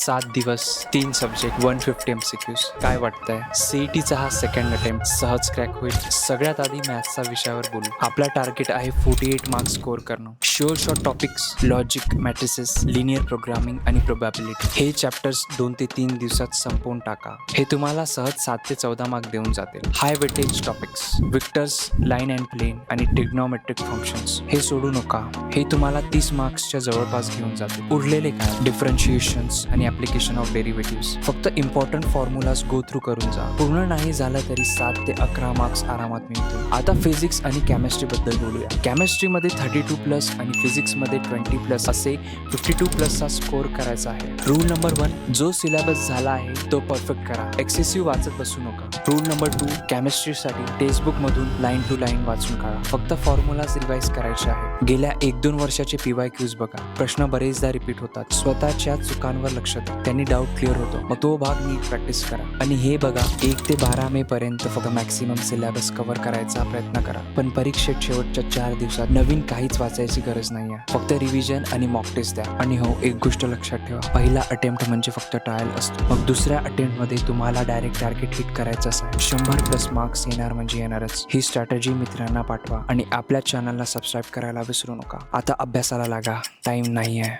7 दिवस 3 subject 150 MCQs. काय वाटतंय? CETचा हा सेकंड अटेम्प्ट सहज क्रॅक होईल. सगळ्यात आधी मॅथ्सच्या विषयावर बोलू. आपला टार्गेट आहे 48 मार्क्स स्कोर करणं. Sure short topics, logic, matrices, linear programming आणि प्रोबॅबिलिटी हे चॅप्टर्स 2 ते 3 दिवसात संपवून टाका. हे तुम्हाला सहज 7 ते 14 मार्क देऊन जातील. High weightage topics, vectors, line and plane आणि ट्रिग्नोमेट्रिक फंक्शन्स हे सोडू नका. हे तुम्हाला 30 मार्क्सच्या जवळपास घेऊन जातील. उरलेले काय? डिफरन्शिएशन्स आणि ऍप्लिकेशन ऑफ डेरिव्हेटिव्हज. फक्त इम्पॉर्टंट फॉर्म्युलाज गो थ्रू करून जा. पूर्ण नाही झालं तरी 7 ते 11 मार्क्स आरामात मिळतील. आता फिजिक्स आणि केमिस्ट्री बद्दल बोलूया. केमिस्ट्रीमध्ये 32+ आणि फिजिक्समध्ये 20+ असे 52+चा स्कोर करायचा आहे. रूल नंबर 1, जो सिलेबस झाला आहे तो परफेक्ट करा. एक्सेसिव्ह वाचत बसू नका. रूल नंबर 2, केमिस्ट्रीसाठी टेक्स्टबुक मधून लाईन टू लाईन वाचून काढा. फक्त फॉर्म्युलाज रिवाइज करायचे आहे. गेल्या 1-2 वर्षाचे PYQs बघा. प्रश्न बरेचदा रिपीट होतात. स्वतःच्या चुकांवर लक्ष द्या. त्यांनी डाऊट क्लिअर होतो. मग तो भाग नीट प्रॅक्टिस करा. आणि हे बघा, 1 ते 12 मे पर्यंत फक्त मॅक्सिमम सिलेबस कव्हर करायचा प्रयत्न करा. पण परीक्षेत शेवटच्या 4 दिवसात नवीन काहीच वाचायची गरज नाहीये. फक्त रिव्हिजन आणि मॉक टेस्ट द्या. आणि हो, एक गोष्ट लक्षात ठेवा, पहिला अटेम्प्ट म्हणजे फक्त ट्रायल असतो. मग दुसऱ्या अटेम्प्ट मध्ये तुम्हाला डायरेक्ट टार्गेट हिट करायचं आहे. 100+ मार्क्स येणार म्हणजे येणारच. ही स्ट्रॅटेजी मित्रांना पाठवा आणि आपल्या चॅनलला सबस्क्राईब करायला विसरू नका. आता अभ्यासाला लागा, टाइम नाहीये.